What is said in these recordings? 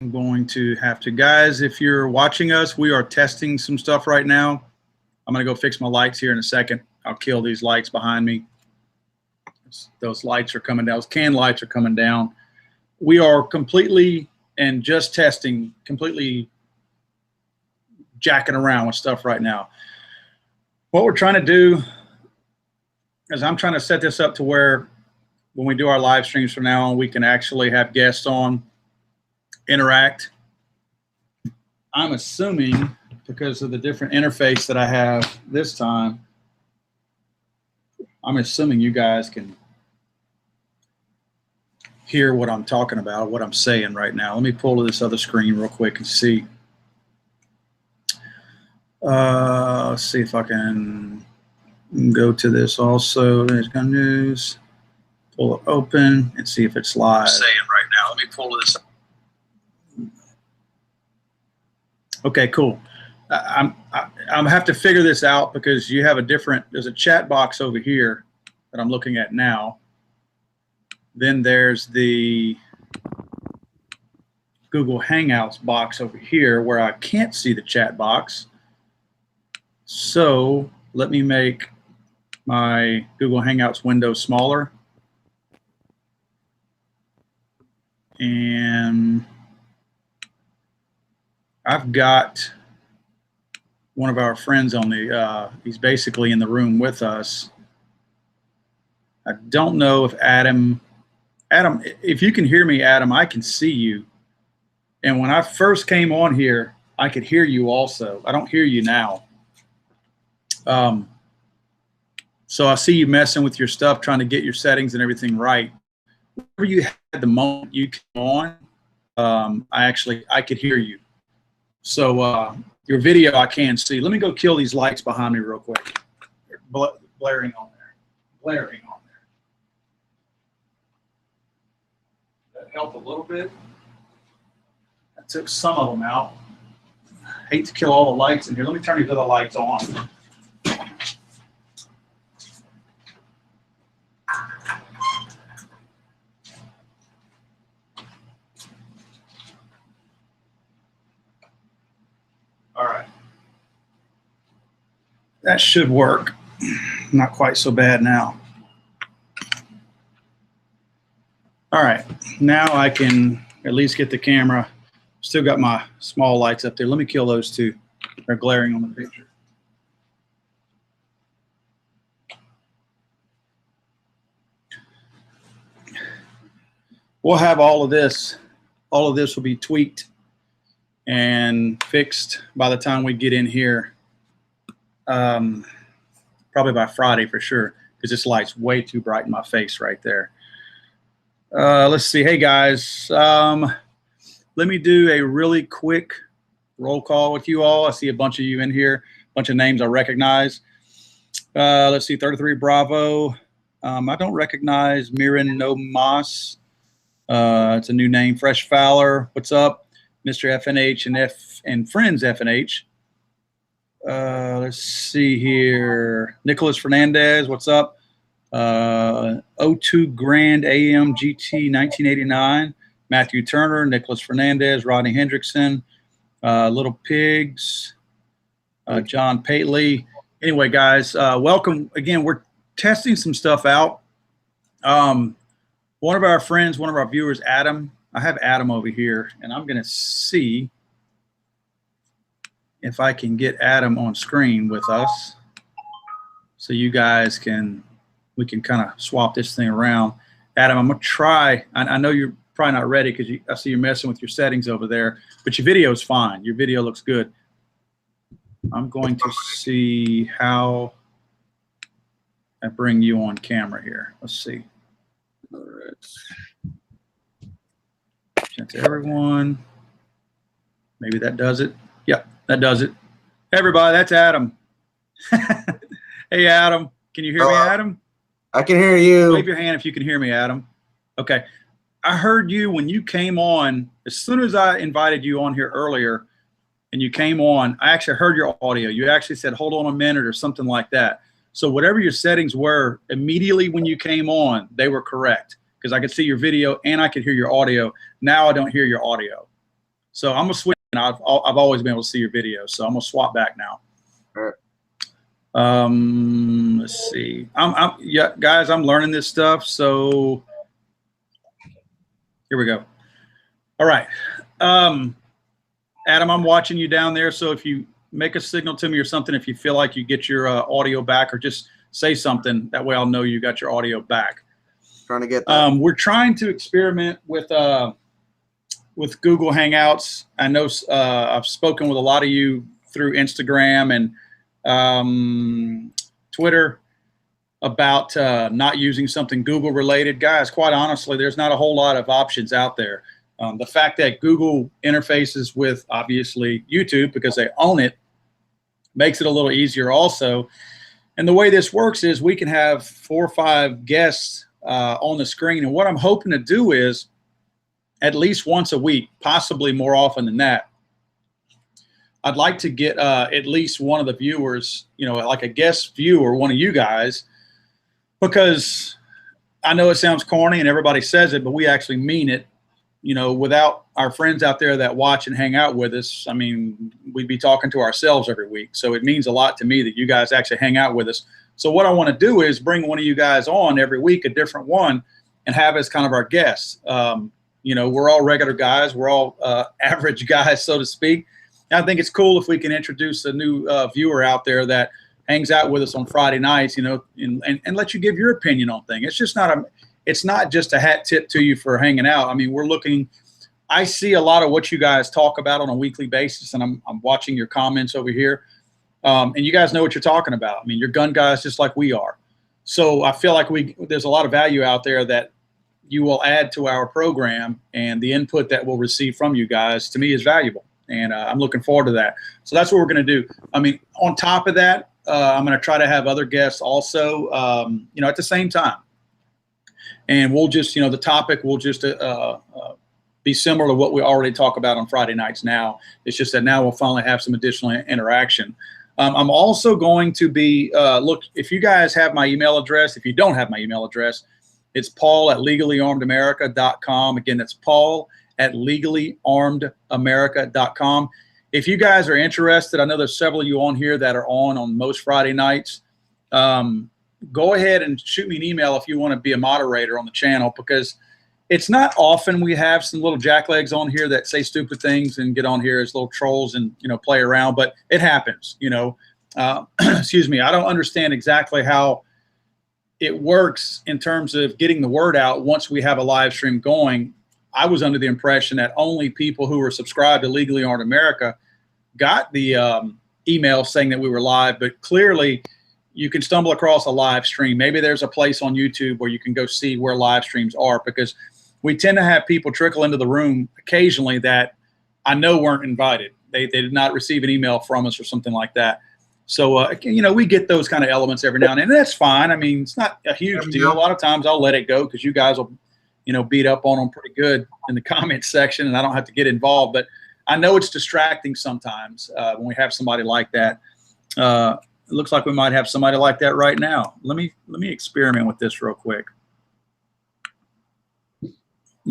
I'm going to have to, guys, if you're watching us, we are testing some stuff right now. I'm going to go fix my lights here in a second. I'll kill these lights behind me. Those lights are coming down. Those can lights are coming down. We are completely and just testing, completely jacking around with stuff right now. What we're trying to do is I'm trying to set this up to where when we do our live streams from now on, we can actually have guests on, interact. I'm assuming, because of the different interface that I have this time, I'm assuming you guys can hear what I'm talking about, what I'm saying right now. Let me pull to this other screen real quick and see. Let's see if I can go to this also. There's gun news. Pull it open and see if it's live. I'm saying right now. Let me pull this up. Okay, cool. I'm have to figure this out because you have a different, there's a chat box over here that I'm looking at now. Then there's the Google Hangouts box over here where I can't see the chat box. So let me make my Google Hangouts window smaller. And I've got one of our friends on the, he's basically in the room with us. I don't know if Adam, if you can hear me, Adam, I can see you. And when I first came on here, I could hear you also. I don't hear you now. So I see you messing with your stuff, trying to get your settings and everything right. Whenever you had the moment you came on, I could hear you. So your video I can see. Let me go kill these lights behind me real quick. They're blaring on there. Blaring on there. That helped a little bit. I took some of them out. I hate to kill all the lights in here. Let me turn these other lights on. All right. That should work. Not quite so bad now. All right. Now I can at least get the camera. Still got my small lights up there. Let me kill those two. They're glaring on the picture. We'll have all of this. All of this will be tweaked and fixed by the time we get in here, probably by Friday for sure, because this light's way too bright in my face right there. Let's see. Hey, guys. Let me do a really quick roll call with you all. I see a bunch of you in here, a bunch of names I recognize. Let's see. 33 Bravo. I don't recognize Miran No Mas. It's a new name. Fresh Fowler. What's up? Mr. FNH and Friends FNH. Let's see here. Nicholas Fernandez, what's up? 02 Grand AM GT 1989. Matthew Turner, Nicholas Fernandez, Rodney Hendrickson, Little Pigs, John Pateley. Anyway, guys, welcome. Again, we're testing some stuff out. One of our friends, one of our viewers, Adam, I have Adam over here, and I'm going to see if I can get Adam on screen with us so you guys can, we can kind of swap this thing around. Adam, I'm going to try. I know you're probably not ready because I see you're messing with your settings over there, but your video is fine. Your video looks good. I'm going to see how I bring you on camera here. Let's see. All right. To everyone. Maybe that does it. Yep, that does it. Hey, everybody, that's Adam. Hey, Adam. Can you hear me, Adam? I can hear you. Wave your hand if you can hear me, Adam. Okay. I heard you when you came on. As soon as I invited you on here earlier and you came on, I actually heard your audio. You actually said, hold on a minute or something like that. So whatever your settings were, immediately when you came on, they were correct. Because I could see your video and I could hear your audio. Now I don't hear your audio. So I'm gonna switch. I've always been able to see your video, so I'm gonna swap back now. All right. Let's see. Yeah, guys, I'm learning this stuff. So here we go. All right. Adam, I'm watching you down there. So if you make a signal to me or something, if you feel like you get your audio back, or just say something, that way I'll know you got your audio back. Trying to get that. We're trying to experiment with Google Hangouts. I know I've spoken with a lot of you through Instagram and Twitter about not using something Google related. Guys, quite honestly, there's not a whole lot of options out there. The fact that Google interfaces with, obviously, YouTube because they own it makes it a little easier also. And the way this works is we can have 4 or 5 guests on the screen. And what I'm hoping to do is at least once a week, possibly more often than that, I'd like to get at least one of the viewers, like a guest viewer, one of you guys, because I know it sounds corny and everybody says it, but we actually mean it. Without our friends out there that watch and hang out with us, I mean, we'd be talking to ourselves every week. So it means a lot to me that you guys actually hang out with us. So what I want to do is bring one of you guys on every week, a different one, and have as kind of our guests. We're all regular guys. We're all average guys, so to speak. I think it's cool if we can introduce a new viewer out there that hangs out with us on Friday nights, and let you give your opinion on things. It's not just a hat tip to you for hanging out. I mean, I see a lot of what you guys talk about on a weekly basis, and I'm watching your comments over here. And you guys know what you're talking about. I mean, you're gun guys just like we are. So I feel like there's a lot of value out there that you will add to our program, and the input that we'll receive from you guys, to me, is valuable. And I'm looking forward to that. So that's what we're going to do. I mean, on top of that, I'm going to try to have other guests also, at the same time. And we'll just, the topic will just be similar to what we already talk about on Friday nights now. It's just that now we'll finally have some additional interaction. I'm also going to be, look, if you guys have my email address, if you don't have my email address, it's paul@legallyarmedamerica.com. Again, that's paul@legallyarmedamerica.com. If you guys are interested, I know there's several of you on here that are on most Friday nights. Go ahead and shoot me an email if you want to be a moderator on the channel, because it's not often we have some little jacklegs on here that say stupid things and get on here as little trolls and, play around, but it happens, excuse me. I don't understand exactly how it works in terms of getting the word out once we have a live stream going. I was under the impression that only people who were subscribed to Legally Armed America got the email saying that we were live, but clearly you can stumble across a live stream. Maybe there's a place on YouTube where you can go see where live streams are, because we tend to have people trickle into the room occasionally that I know weren't invited. They did not receive an email from us or something like that. So, we get those kind of elements every now and then, and that's fine. I mean, it's not a huge deal. A lot of times I'll let it go because you guys will, beat up on them pretty good in the comments section, and I don't have to get involved. But I know it's distracting sometimes when we have somebody like that. It looks like we might have somebody like that right now. Let me experiment with this real quick.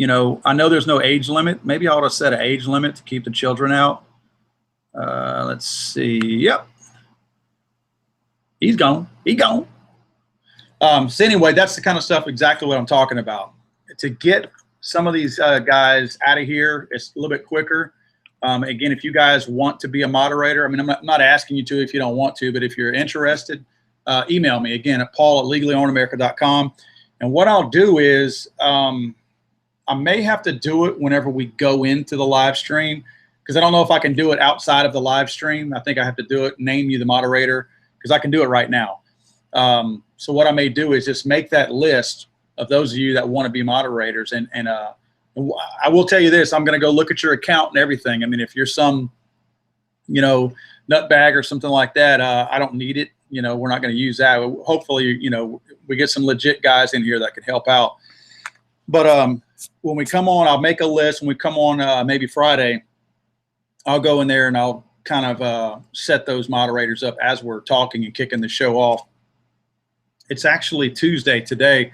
I know there's no age limit. Maybe I ought to set an age limit to keep the children out. Let's see. Yep. He's gone. So anyway, that's the kind of stuff exactly what I'm talking about. To get some of these guys out of here, it's a little bit quicker. Again, if you guys want to be a moderator, I mean, I'm not asking you to if you don't want to, but if you're interested, email me again at paul@legallyarmedamerica.com. And what I'll do is I may have to do it whenever we go into the live stream, because I don't know if I can do it outside of the live stream. I think I have to do it, name you the moderator, because I can do it right now. So what I may do is just make that list of those of you that want to be moderators. And I will tell you this, I'm going to go look at your account and everything. I mean, if you're some, nutbag or something like that, I don't need it. We're not going to use that. Hopefully, we get some legit guys in here that can help out. But when we come on, I'll make a list. When we come on maybe Friday, I'll go in there and I'll kind of set those moderators up as we're talking and kicking the show off. It's actually Tuesday today.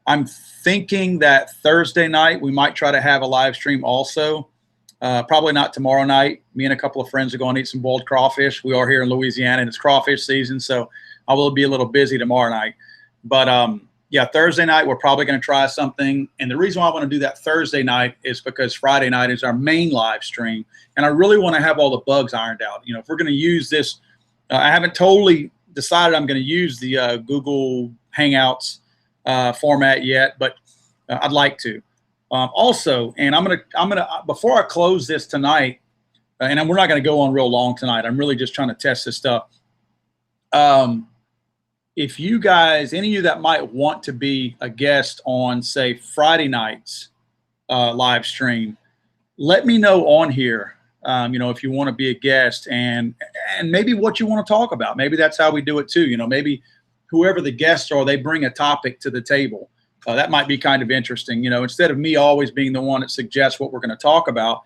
I'm thinking that Thursday night we might try to have a live stream also. Probably not tomorrow night. Me and a couple of friends are going to eat some boiled crawfish. We are here in Louisiana, and it's crawfish season, so I will be a little busy tomorrow night. But yeah, Thursday night we're probably going to try something. And the reason why I want to do that Thursday night is because Friday night is our main live stream, and I really want to have all the bugs ironed out. You know, if we're going to use this, I haven't totally decided I'm going to use the Google Hangouts format yet, but I'd like to. Also, and I'm gonna before I close this tonight, and we're not going to go on real long tonight. I'm really just trying to test this stuff. If you guys, any of you that might want to be a guest on, say, Friday night's live stream, let me know on here. You know, if you want to be a guest and maybe what you want to talk about. Maybe that's how we do it too. You know, maybe whoever the guests are, they bring a topic to the table. That might be kind of interesting. You know, instead of me always being the one that suggests what we're going to talk about,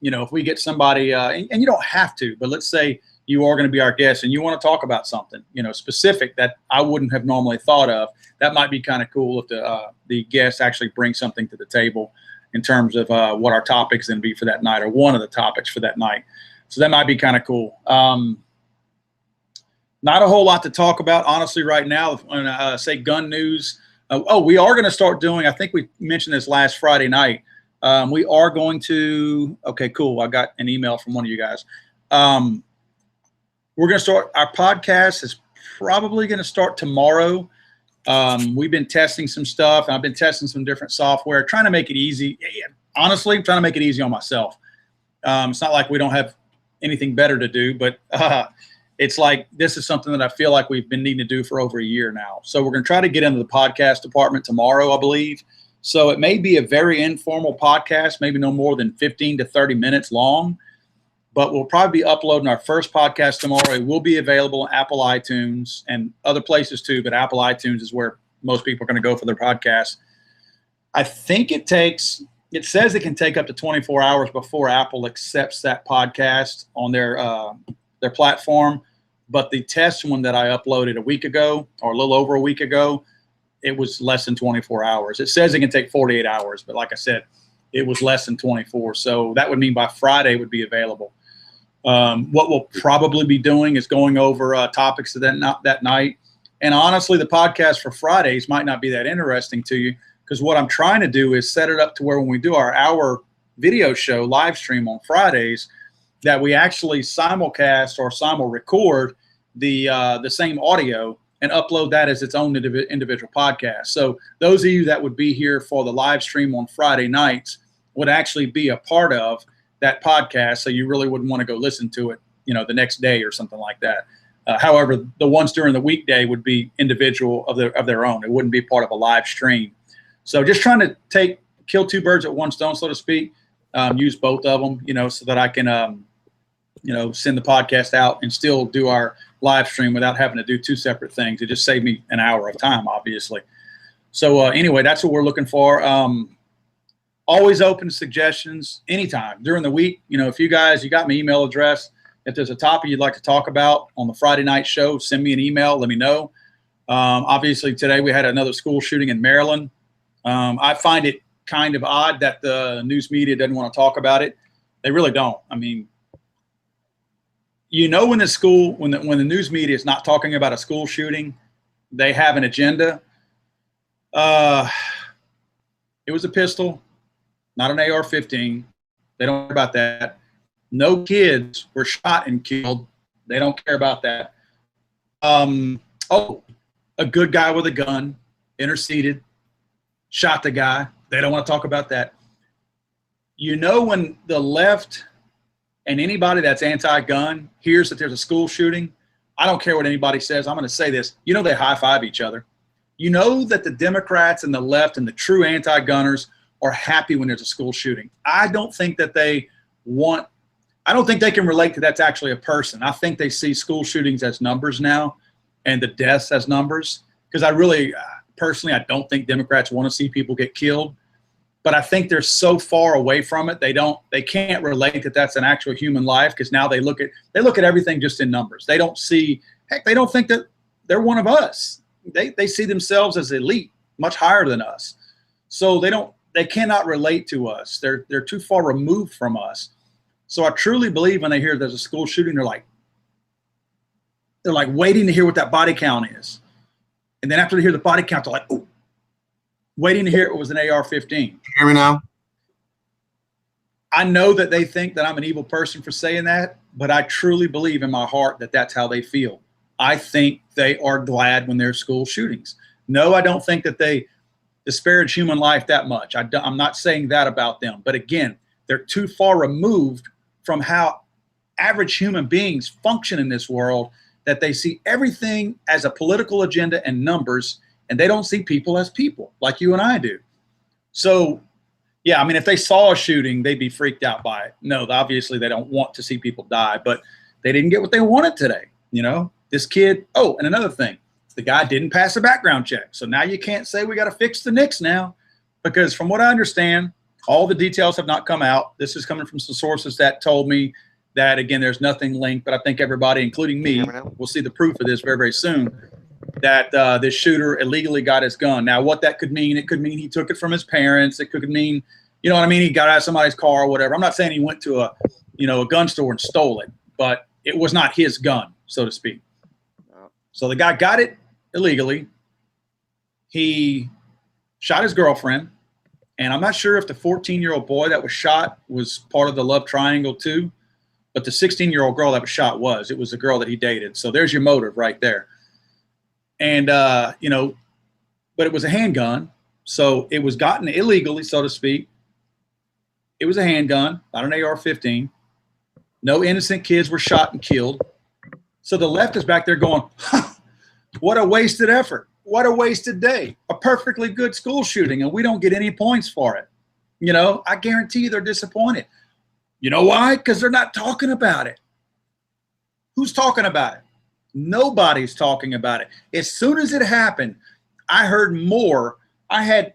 you know, if we get somebody, and you don't have to, but let's say you are going to be our guest and you want to talk about something, you know, specific that I wouldn't have normally thought of, that might be kind of cool if the guest actually brings something to the table in terms of what our topic's going to be for that night, or one of the topics for that night. So that might be kind of cool. Not a whole lot to talk about, honestly, right now. When I say gun news, we are going to start doing, I think we mentioned this last Friday night. We are going to, okay, cool. I got an email from one of you guys. We're going to start, our podcast is probably going to start tomorrow. We've been testing some stuff, and I've been testing some different software, trying to make it easy. Honestly, I'm trying to make it easy on myself. It's not like we don't have anything better to do, but it's like this is something that I feel like we've been needing to do for over a year now. So we're going to try to get into the podcast department tomorrow, I believe. So it may be a very informal podcast, maybe no more than 15 to 30 minutes long. But we'll probably be uploading our first podcast tomorrow. It will be available on Apple iTunes and other places too, but Apple iTunes is where most people are going to go for their podcast. I think it says it can take up to 24 hours before Apple accepts that podcast on their platform. But the test one that I uploaded a week ago, or a little over a week ago, it was less than 24 hours. It says it can take 48 hours, but like I said, it was less than 24. So that would mean by Friday it would be available. What we'll probably be doing is going over topics of that night. And honestly, the podcast for Fridays might not be that interesting to you, because what I'm trying to do is set it up to where when we do our hour video show live stream on Fridays, that we actually simulcast or simul-record the same audio and upload that as its own individual podcast. So those of you that would be here for the live stream on Friday nights would actually be a part of that podcast. So you really wouldn't want to go listen to it, you know, the next day or something like that. However, the ones during the weekday would be individual of their own. It wouldn't be part of a live stream. So just trying to kill two birds at one stone, so to speak. Use both of them, you know, so that I can, you know, send the podcast out and still do our live stream without having to do two separate things. It just saved me an hour of time, obviously. So anyway, that's what we're looking for. Always open to suggestions anytime during the week. You know, if you got my email address. If there's a topic you'd like to talk about on the Friday night show, send me an email. Let me know. Obviously, today we had another school shooting in Maryland. I find it kind of odd that the news media doesn't want to talk about it. They really don't. I mean, you know, when the news media is not talking about a school shooting, they have an agenda. It was a pistol, not an AR-15. They don't care about that. No kids were shot and killed. They don't care about that. A good guy with a gun interceded, shot the guy. They don't want to talk about that. You know, when the left and anybody that's anti-gun hears that there's a school shooting, I don't care what anybody says. I'm going to say this. You know, they high-five each other. You know that the Democrats and the left and the true anti-gunners are happy when there's a school shooting. I don't think they can relate to that's actually a person. I think they see school shootings as numbers now and the deaths as numbers, because I really, personally, I don't think Democrats want to see people get killed. But I think they're so far away from it, they can't relate that that's an actual human life, because now they look at everything just in numbers. They don't think that they're one of us. They see themselves as elite, much higher than us. So they cannot relate to us. They're too far removed from us. So I truly believe when they hear there's a school shooting, they're like waiting to hear what that body count is. And then after they hear the body count, they're like, ooh, waiting to hear it was an AR-15. Can you hear me now? I know that they think that I'm an evil person for saying that, but I truly believe in my heart that that's how they feel. I think they are glad when there's school shootings. No, I don't think that they disparage human life that much. I'm not saying that about them. But again, they're too far removed from how average human beings function in this world that they see everything as a political agenda and numbers, and they don't see people as people like you and I do. So, yeah, I mean, if they saw a shooting, they'd be freaked out by it. No, obviously they don't want to see people die, but they didn't get what they wanted today. You know, this kid. Oh, and another thing, the guy didn't pass a background check. So now you can't say we got to fix the NICS now, because from what I understand, all the details have not come out. This is coming from some sources that told me that, again, there's nothing linked, but I think everybody, including me, will see the proof of this very, very soon, that this shooter illegally got his gun. Now, what that could mean, it could mean he took it from his parents. It could mean, you know what I mean, he got out of somebody's car or whatever. I'm not saying he went to a gun store and stole it, but it was not his gun, so to speak. So the guy got it illegally. He shot his girlfriend, and I'm not sure if the 14-year-old boy that was shot was part of the love triangle too, but the 16-year-old girl that was shot was. It was the girl that he dated. So there's your motive right there. And, but it was a handgun. So it was gotten illegally, so to speak. It was a handgun, not an AR-15. No innocent kids were shot and killed. So the left is back there going, huh, what a wasted effort. What a wasted day. A perfectly good school shooting, and we don't get any points for it. You know, I guarantee you they're disappointed. You know why? Because they're not talking about it. Who's talking about it? Nobody's talking about it. As soon as it happened, I heard more. I had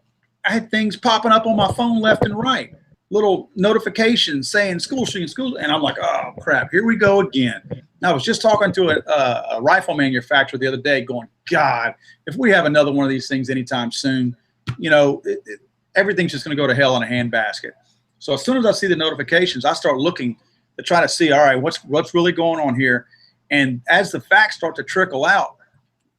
things popping up on my phone left and right, little notifications saying school shooting, school, and I'm like, oh crap, here we go again. I was just talking to a rifle manufacturer the other day, going, God, if we have another one of these things anytime soon, you know, everything's just going to go to hell in a handbasket. So as soon as I see the notifications, I start looking to try to see, all right, what's really going on here. And as the facts start to trickle out,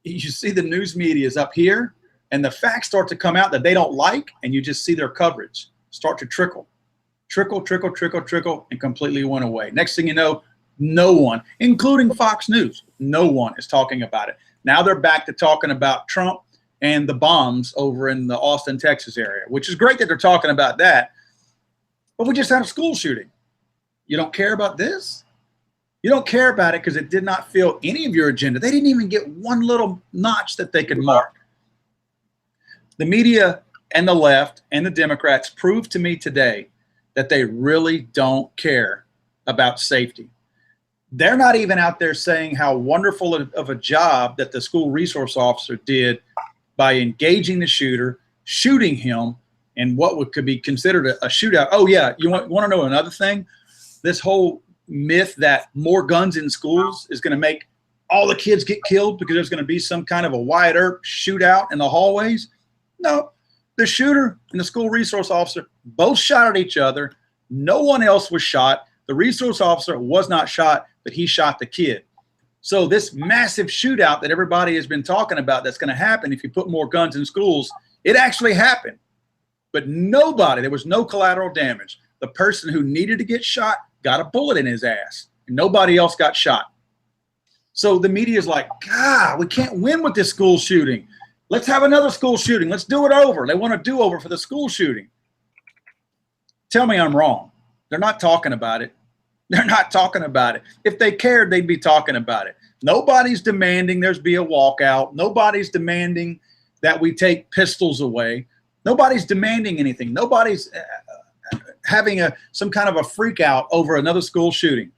you see the news media is up here, and the facts start to come out that they don't like, and you just see their coverage start to trickle, and completely went away. Next thing you know, no one, including Fox News, no one is talking about it. Now they're back to talking about Trump and the bombs over in the Austin, Texas area, which is great that they're talking about that. But we just had a school shooting. You don't care about this? You don't care about it because it did not fill any of your agenda. They didn't even get one little notch that they could mark. The media and the left and the Democrats proved to me today that they really don't care about safety. They're not even out there saying how wonderful of a job that the school resource officer did by engaging the shooter, shooting him, and what could be considered a shootout. Oh, yeah, you want to know another thing? This whole myth that more guns in schools is going to make all the kids get killed because there's going to be some kind of a Wyatt Earp shootout in the hallways. No, the shooter and the school resource officer both shot at each other. No one else was shot. The resource officer was not shot, but he shot the kid. So this massive shootout that everybody has been talking about that's going to happen if you put more guns in schools, it actually happened. But nobody, there was no collateral damage. The person who needed to get shot got a bullet in his ass, and nobody else got shot. So the media is like, God, we can't win with this school shooting. Let's have another school shooting. Let's do it over. They want a do-over for the school shooting. Tell me I'm wrong. They're not talking about it. They're not talking about it. If they cared, they'd be talking about it. Nobody's demanding there's be a walkout. Nobody's demanding that we take pistols away. Nobody's demanding anything. Nobody's having some kind of a freak out over another school shooting.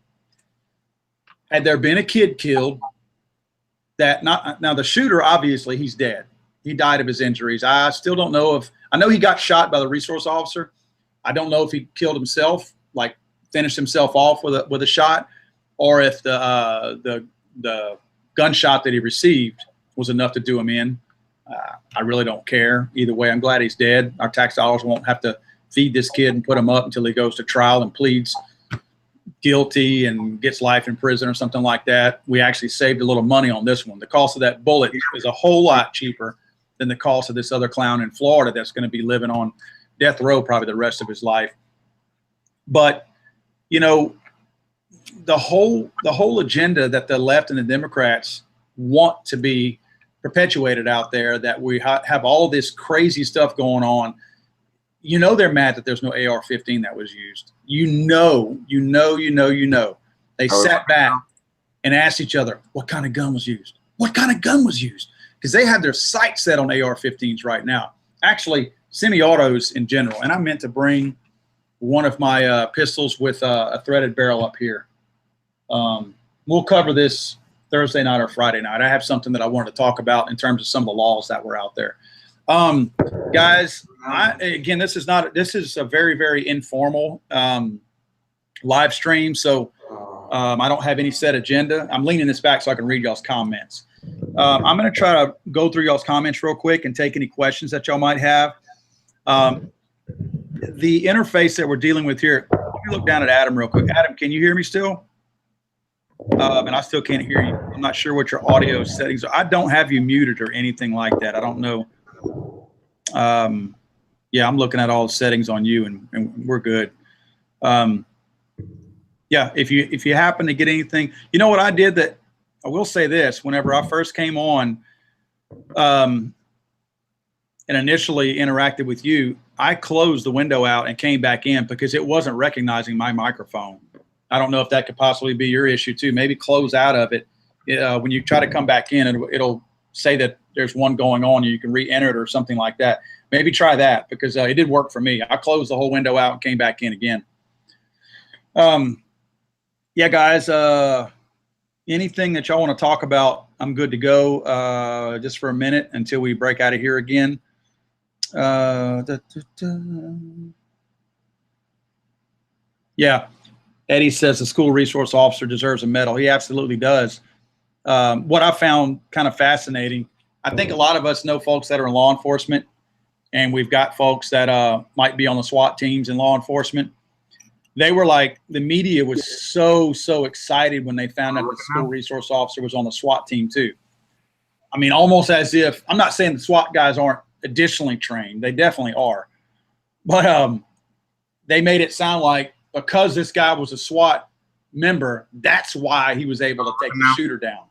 Had there been a kid killed, now the shooter, obviously he's dead. He died of his injuries. I still don't know I know he got shot by the resource officer. I don't know if he killed himself, like finished himself off with a shot, or if the gunshot that he received was enough to do him in. I really don't care. Either way, I'm glad he's dead. Our tax dollars won't have to feed this kid and put him up until he goes to trial and pleads guilty and gets life in prison or something like that. We actually saved a little money on this one. The cost of that bullet is a whole lot cheaper than the cost of this other clown in Florida that's going to be living on death row probably the rest of his life. But, you know, the whole agenda that the left and the Democrats want to be perpetuated out there, that we have all this crazy stuff going on. You know, they're mad that there's no AR-15 that was used. You know. They sat back and asked each other, what kind of gun was used? What kind of gun was used? Because they have their sights set on AR-15s right now. Actually, semi-autos in general. And I meant to bring one of my pistols with a threaded barrel up here. We'll cover this Thursday night or Friday night. I have something that I wanted to talk about in terms of some of the laws that were out there. Guys, again, this is a very, very informal live stream. So I don't have any set agenda. I'm leaning this back so I can read y'all's comments. I'm going to try to go through y'all's comments real quick and take any questions that y'all might have. The interface that we're dealing with here, let me look down at Adam real quick. Adam, can you hear me still? And I still can't hear you. I'm not sure what your audio settings are. I don't have you muted or anything like that. I don't know. Yeah, I'm looking at all the settings on you, and we're good. Yeah, if you happen to get anything, you know what I did that I will say this, whenever I first came on and initially interacted with you, I closed the window out and came back in because it wasn't recognizing my microphone. I don't know if that could possibly be your issue too. Maybe close out of it. When you try to come back in, it'll say that there's one going on and you can re-enter it or something like that. Maybe try that because it did work for me. I closed the whole window out and came back in again. Yeah, guys, anything that y'all want to talk about, I'm good to go just for a minute until we break out of here again. Yeah, Eddie says the school resource officer deserves a medal. He absolutely does. What I found kind of fascinating, I think a lot of us know folks that are in law enforcement, and we've got folks that might be on the SWAT teams in law enforcement. They were like, the media was so excited when they found out the school resource officer was on the SWAT team too. I mean, almost as if, I'm not saying the SWAT guys aren't additionally trained. They definitely are. But they made it sound like because this guy was a SWAT member, that's why he was able to take the shooter down.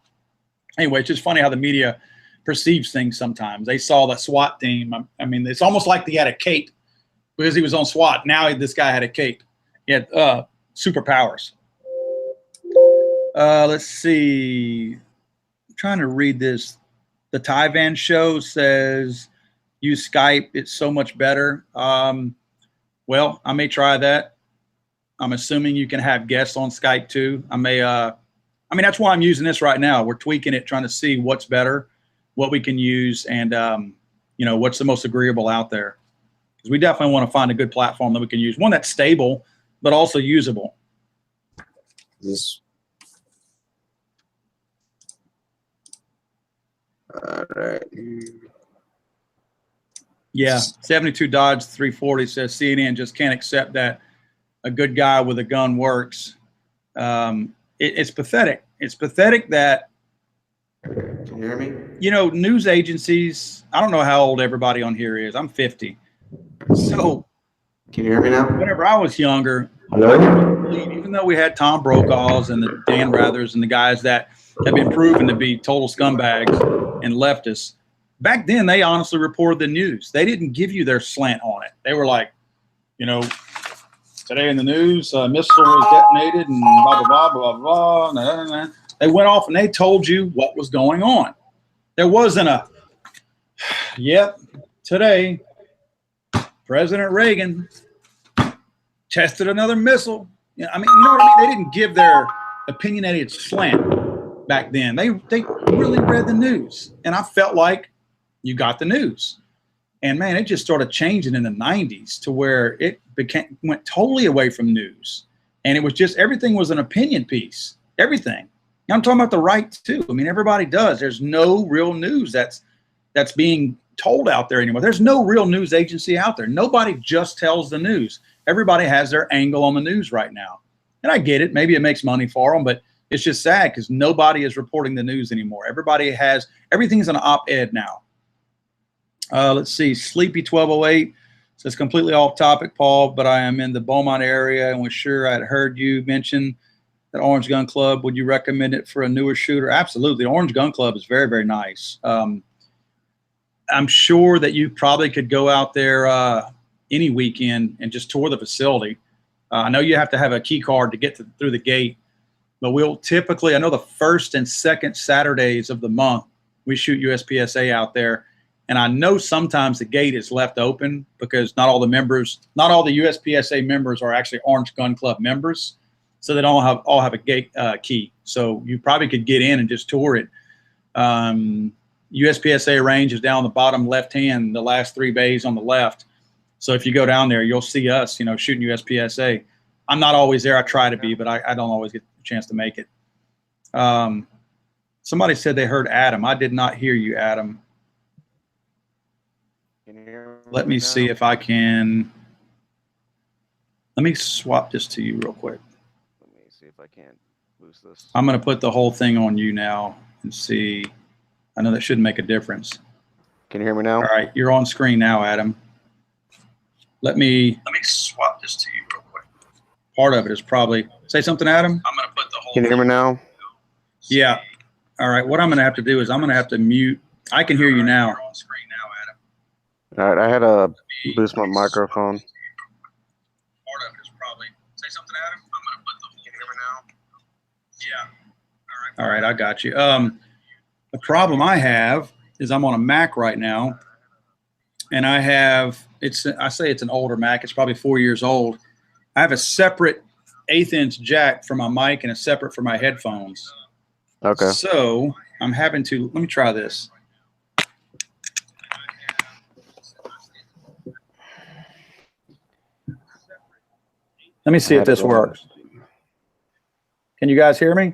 Anyway, it's just funny how the media perceives things sometimes. They saw the SWAT team. I mean, it's almost like he had a cape because he was on SWAT. Now this guy had a cape. He had superpowers. Let's see. I'm trying to read this. The Tyvan show says, use Skype. It's so much better. Well, I may try that. I'm assuming you can have guests on Skype too. I mean, that's why I'm using this right now. We're tweaking it, trying to see what's better, what we can use, and, you know, what's the most agreeable out there. Because we definitely want to find a good platform that we can use. One that's stable, but also usable. This. All right. Yeah, 72 Dodge 340 says CNN just can't accept that a good guy with a gun works. It's pathetic. It's pathetic that, Can you hear me? you know, news agencies, I don't know how old everybody on here is. I'm 50. So Can you hear me now? whenever I was younger, Hello? even though we had Tom Brokaw's and the Dan Rathers and the guys that have been proven to be total scumbags and leftists, back then they honestly reported the news. They didn't give you their slant on it. They were like, you know, today in the news, a missile was detonated and blah, blah, blah, blah, blah. Nah, nah, nah. They went off and they told you what was going on. There wasn't a, yep, today, President Reagan tested another missile. You know, I mean, you know what I mean? They didn't give their opinionated slant back then. They really read the news. And I felt like you got the news. And man, it just started changing in the 90s to where it went totally away from news. And it was just, everything was an opinion piece. Everything. And I'm talking about the right too. I mean, everybody does. There's no real news that's being told out there anymore. There's no real news agency out there. Nobody just tells the news. Everybody has their angle on the news right now. And I get it. Maybe it makes money for them, but it's just sad because nobody is reporting the news anymore. Everything's an op-ed now. Let's see. Sleepy 1208 says completely off topic, Paul, but I am in the Beaumont area and was sure I'd heard you mention that Orange Gun Club. Would you recommend it for a newer shooter? Absolutely. Orange Gun Club is very, very nice. I'm sure that you probably could go out there any weekend and just tour the facility. I know you have to have a key card to get through the gate, but we'll typically, I know the first and second Saturdays of the month, we shoot USPSA out there. And I know sometimes the gate is left open because not all the USPSA members are actually Orange Gun Club members. So they don't all have a gate key. So you probably could get in and just tour it. USPSA range is down the bottom left hand, the last 3 bays on the left. So if you go down there, you'll see us, shooting USPSA. I'm not always there. I try to be, but I don't always get a chance to make it. Somebody said they heard Adam. I did not hear you, Adam. Can you hear me Let me now? see if I can. Let me swap this to you real quick. Let me see if I can boost this. I'm going to put the whole thing on you now and see. I know that shouldn't make a difference. Can you hear me now? All right, you're on screen now, Adam. Let me swap this to you real quick. Part of it is probably say something, Adam. I'm going to put the whole. Can you hear me now? Yeah. All right. What I'm going to have to do is I'm going to have to mute. I can hear you now. You're on screen now, Adam. All right, I had to boost my microphone. Part of it is probably say something, Adam. I'm going to put the whole. Can you hear me now? Yeah. All right, I got you. The problem I have is I'm on a Mac right now, and I say it's an older Mac. It's probably 4 years old. I have a separate 1/8 inch jack for my mic and a separate for my headphones. Okay. So I'm having to, let me try this. Let me see if this works. Can you guys hear me?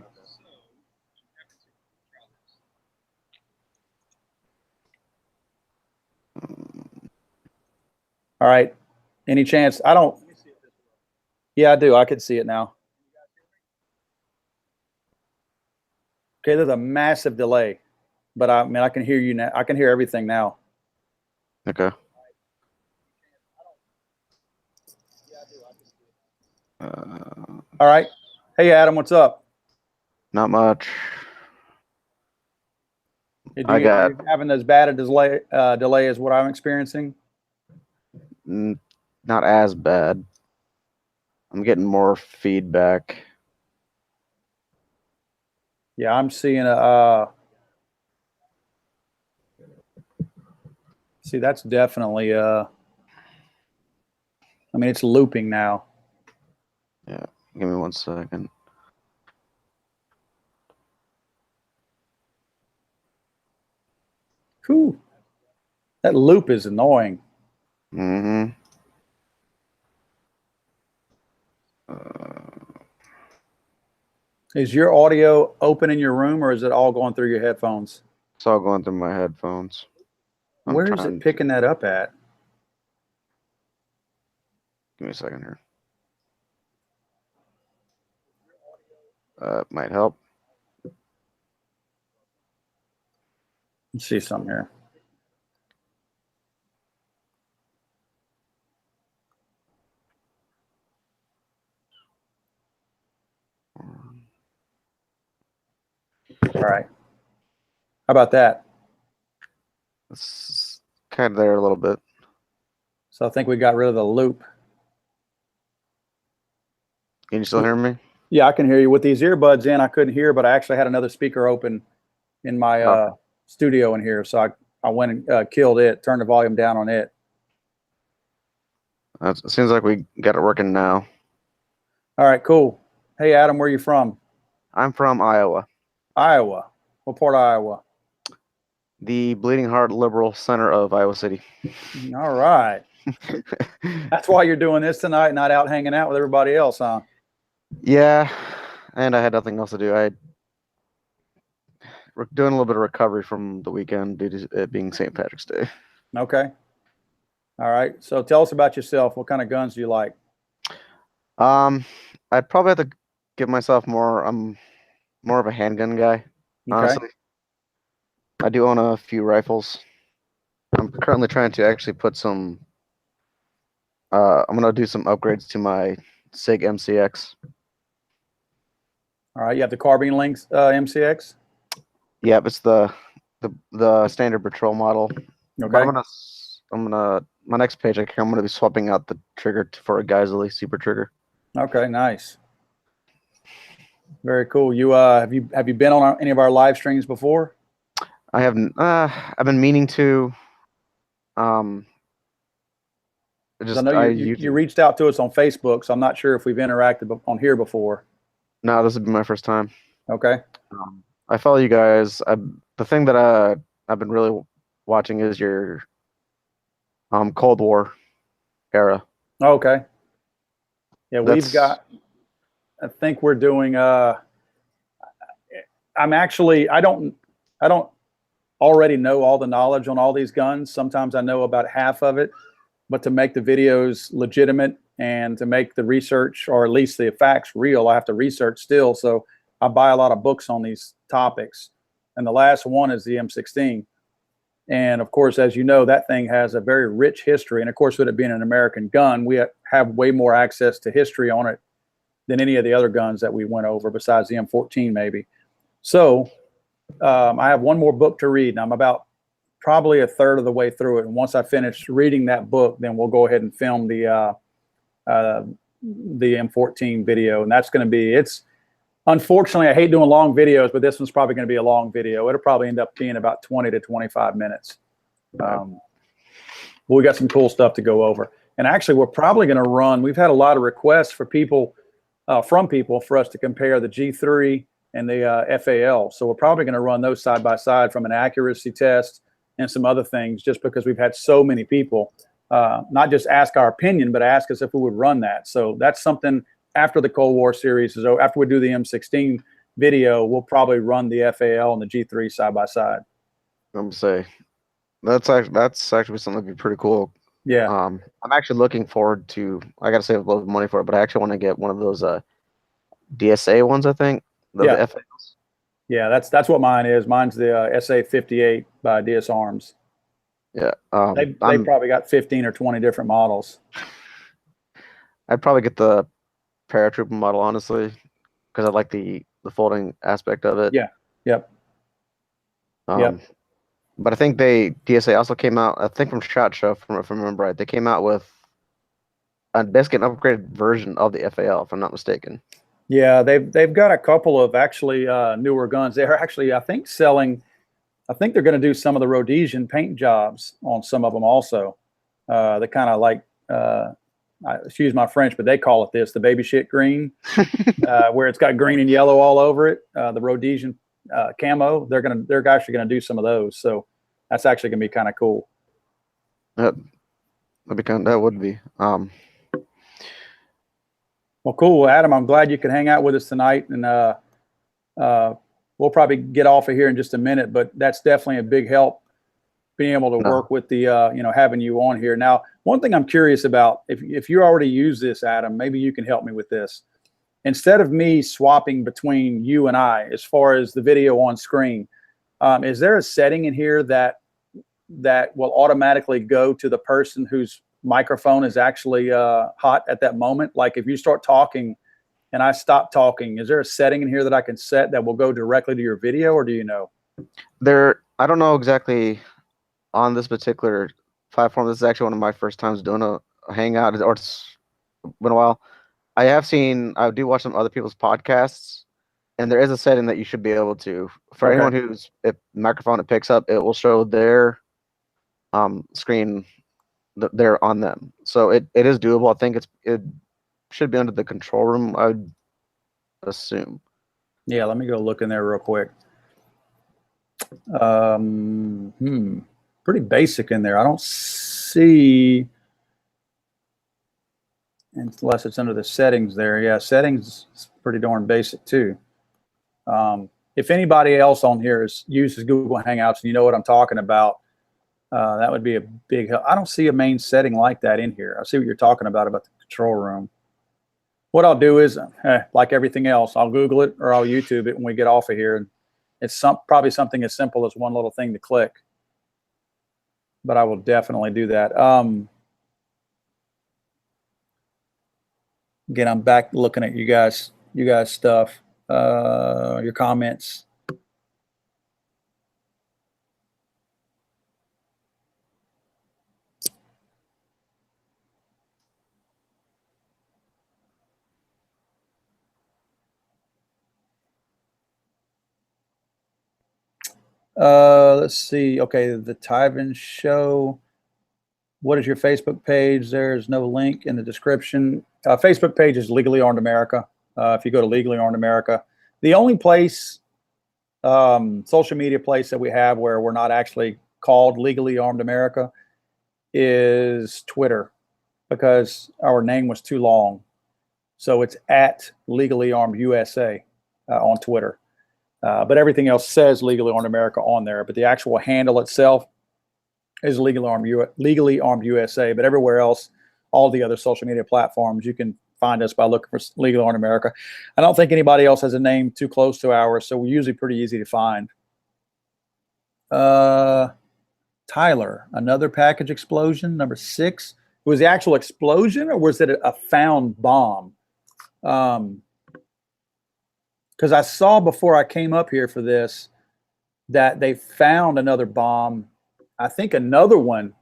All right. Any chance? Yeah, I do. I can see it now. Okay, there's a massive delay, but I can hear you now. I can hear everything now. Okay. All right. Hey, Adam, what's up? Not much. Are you having as bad a delay as what I'm experiencing? Not as bad. I'm getting more feedback. Yeah, I'm seeing see, that's definitely it's looping now. Yeah, give me 1 second. Whew. That loop is annoying. Mm-hmm. Is your audio open in your room, or is it all going through your headphones? It's all going through my headphones. Where is it picking that up at? Give me a second here. Might help. Let's see something here. All right. How about that? It's kind of there a little bit. So I think we got rid of the loop. Can you still hear me? Yeah, I can hear you. With these earbuds in, I couldn't hear, but I actually had another speaker open in my studio in here. So I went and killed it, turned the volume down on it. It seems like we got it working now. All right, cool. Hey, Adam, where are you from? I'm from Iowa. Iowa. What part of Iowa? The Bleeding Heart Liberal Center of Iowa City. All right. That's why you're doing this tonight, not out hanging out with everybody else, huh? Yeah, and I had nothing else to do. We're doing a little bit of recovery from the weekend due to it being St. Patrick's Day. Okay. All right. So tell us about yourself. What kind of guns do you like? I'd probably have to give myself more. I'm more of a handgun guy, honestly. I do own a few rifles. I'm currently trying to actually put some. I'm gonna do some upgrades to my SIG MCX. All right, you have the carbine links MCX. Yep, it's the standard patrol model. But Okay. I'm gonna my next page. I'm gonna be swapping out the trigger for a Geissele super trigger. Okay, nice. Very cool. You have you been on any of our live streams before? I haven't. I've been meaning to. I know you reached out to us on Facebook, so I'm not sure if we've interacted on here before. No, this would be my first time. Okay. I follow you guys. The thing that I've been really watching is your Cold War era. Okay. Yeah, we've That's- got. I think we're doing. I'm actually. I don't already know all the knowledge on all these guns. Sometimes I know about half of it, but to make the videos legitimate and to make the research, or at least the facts, real, I have to research still. So I buy a lot of books on these topics, and the last one is the M16. And of course, as you know, that thing has a very rich history. And of course, with it being an American gun, we have way more access to history on it than any of the other guns that we went over, besides the M14 maybe. So I have one more book to read, and I'm about probably a third of the way through it. And once I finish reading that book, then we'll go ahead and film the M14 video. And that's going to be, unfortunately, I hate doing long videos, but this one's probably going to be a long video. It'll probably end up being about 20 to 25 minutes. But we got some cool stuff to go over. And actually, we're probably going to run, we've had a lot of requests for people, for us to compare the G3 and the FAL. So we're probably going to run those side by side from an accuracy test and some other things, just because we've had so many people not just ask our opinion, but ask us if we would run that. So that's something after the Cold War series is over. After we do the M16 video, we'll probably run the FAL and the G3 side by side. I'm say that's actually something that'd be pretty cool. Yeah. I'm actually looking forward to. I gotta save a little money for it, but I actually want to get one of those DSA ones. I think the FALs. Yeah, that's what mine is. Mine's the SA58 by DS Arms. Yeah, they probably got 15 or 20 different models. I'd probably get the paratrooper model, honestly, because I like the folding aspect of it. Yeah. Yep. Yep. But I think DSA also came out, I think from SHOT Show, if I remember right, they came out with basically an upgraded version of the FAL, if I'm not mistaken. Yeah, they've got a couple of actually newer guns. They're actually, I think they're going to do some of the Rhodesian paint jobs on some of them also. They kind of like, excuse my French, but they call it this, the baby shit green, where it's got green and yellow all over it. The Rhodesian camo, they're actually going to do some of those. So that's actually going to be kind of cool. That would be. Well, cool, Adam. I'm glad you could hang out with us tonight, and we'll probably get off of here in just a minute. But that's definitely a big help, being able to work with the having you on here. Now, one thing I'm curious about, if you already use this, Adam, maybe you can help me with this. Instead of me swapping between you and I, as far as the video on screen, is there a setting in here that will automatically go to the person whose microphone is actually hot at that moment? Like if you start talking and I stop talking, is there a setting in here that I can set that will go directly to your video, or do you know? I don't know exactly on this particular platform. This is actually one of my first times doing a hangout, or it's been a while. I do watch some other people's podcasts, and there is a setting that you should be able to, for anyone who's, if microphone it picks up, it will show their screen they're on them. So it is doable. I think it should be under the control room, I would assume. Yeah, let me go look in there real quick. Pretty basic in there. I don't see, unless it's under the settings there. Yeah, settings is pretty darn basic too. If anybody else on here uses Google Hangouts and you know what I'm talking about, that would be a big help. I don't see a main setting like that in here. I see what you're talking about the control room. what I'll do is, like everything else, I'll Google it or I'll YouTube it when we get off of here. And it's probably something as simple as one little thing to click. But I will definitely do that. Again, I'm back looking at you guys stuff, your comments. Let's see. Okay, the Tyven Show. What is your Facebook page? There's no link in the description. Facebook page is Legally Armed America. If you go to Legally Armed America, the only place, social media place that we have where we're not actually called Legally Armed America is Twitter, because our name was too long. So it's at Legally Armed USA on Twitter. But everything else says Legally Armed America on there. But the actual handle itself is Legally Armed USA. But everywhere else, all the other social media platforms, you can find us by looking for Legally Armed America. I don't think anybody else has a name too close to ours, so we're usually pretty easy to find. Tyler, another package explosion, number 6. Was the actual explosion, or was it a found bomb? Because I saw before I came up here for this that they found another bomb. I think another one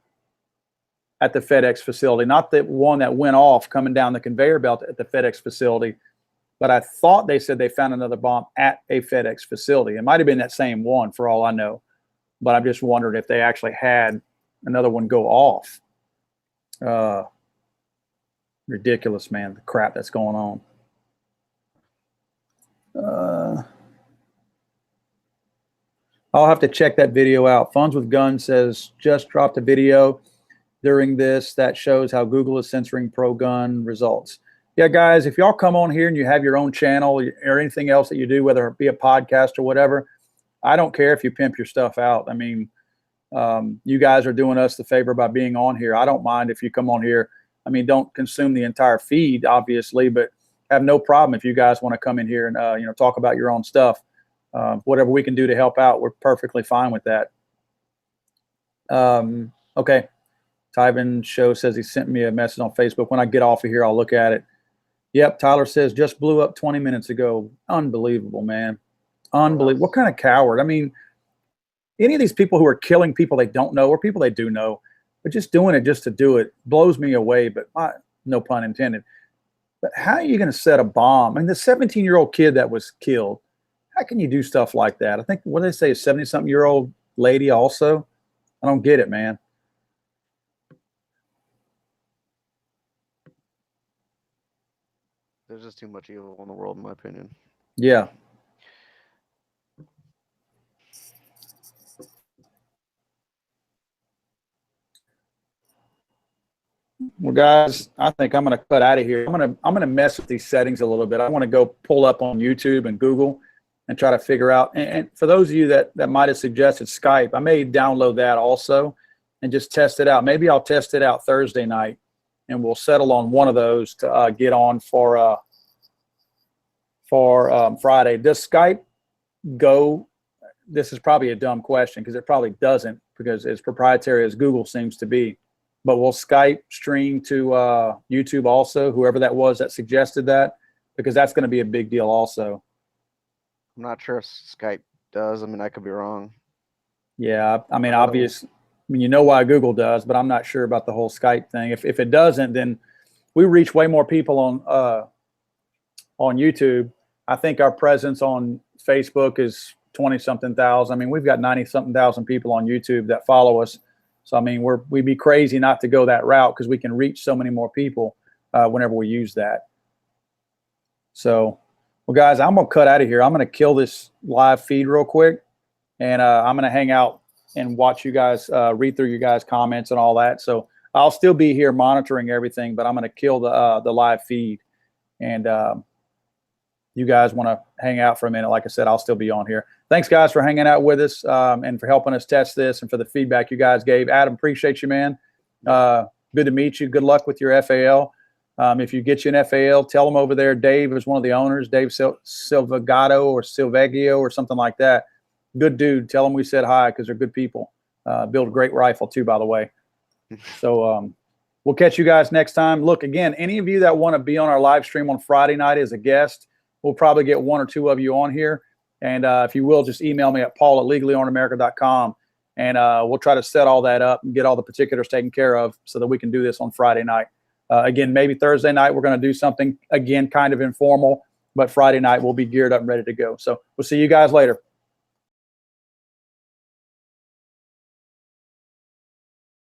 at the FedEx facility, not the one that went off coming down the conveyor belt at the FedEx facility, but I thought they said they found another bomb at a FedEx facility. It might have been that same one for all I know, but I'm just wondering if they actually had another one go off. Ridiculous, man, the crap that's going on. I'll have to check that video out. Funds with Guns says, just dropped a video during this that shows how Google is censoring pro-gun results. Yeah, guys, if y'all come on here and you have your own channel or anything else that you do, whether it be a podcast or whatever, I don't care if you pimp your stuff out. I mean, you guys are doing us the favor by being on here. I don't mind if you come on here. I mean, don't consume the entire feed, obviously, but have no problem if you guys want to come in here and talk about your own stuff. Whatever we can do to help out, we're perfectly fine with that. Okay. Tyven Show says he sent me a message on Facebook. When I get off of here, I'll look at it. Yep. Tyler says just blew up 20 minutes ago. Unbelievable, man. Unbelievable. What kind of coward? I mean, any of these people who are killing people they don't know or people they do know, but just doing it just to do it blows me away, but no pun intended. But how are you going to set a bomb? I mean, the 17-year-old kid that was killed, how can you do stuff like that? I think, what do they say, a 70-something-year-old lady also? I don't get it, man. There's just too much evil in the world, in my opinion. Yeah. Well, guys, I think I'm going to cut out of here. I'm going to mess with these settings a little bit. I want to go pull up on YouTube and Google and try to figure out. And for those of you that might have suggested Skype, I may download that also and just test it out. Maybe I'll test it out Thursday night, and we'll settle on one of those to get on for Friday. Does Skype go? This is probably a dumb question because it probably doesn't, because as proprietary as Google seems to be. But will Skype stream to YouTube also, whoever that was that suggested that? Because that's going to be a big deal also. I'm not sure if Skype does. I mean, I could be wrong. Yeah, I mean, obvious. I mean, you know why Google does, but I'm not sure about the whole Skype thing. If it doesn't, then we reach way more people on YouTube. I think our presence on Facebook is 20-something thousand. I mean, we've got 90-something thousand people on YouTube that follow us. So, I mean, we'd be crazy not to go that route because we can reach so many more people whenever we use that. So, well, guys, I'm going to cut out of here. I'm going to kill this live feed real quick, and I'm going to hang out and watch you guys, read through your guys' comments and all that. So I'll still be here monitoring everything, but I'm going to kill the live feed. And you guys want to hang out for a minute, like I said, I'll still be on here. Thanks, guys, for hanging out with us and for helping us test this and for the feedback you guys gave. Adam, appreciate you, man. Good to meet you. Good luck with your FAL. If you get you an FAL, tell them over there. Dave is one of the owners, Dave Silvagato or Silveggio or something like that. Good dude. Tell them we said hi because they're good people. Build a great rifle too, by the way. So we'll catch you guys next time. Look, again, any of you that want to be on our live stream on Friday night as a guest, we'll probably get 1 or 2 of you on here. And if you will, just email me at paul@legallyarmedamerica.com. And we'll try to set all that up and get all the particulars taken care of so that we can do this on Friday night. Again, maybe Thursday night, we're going to do something, again, kind of informal. But Friday night, we'll be geared up and ready to go. So we'll see you guys later.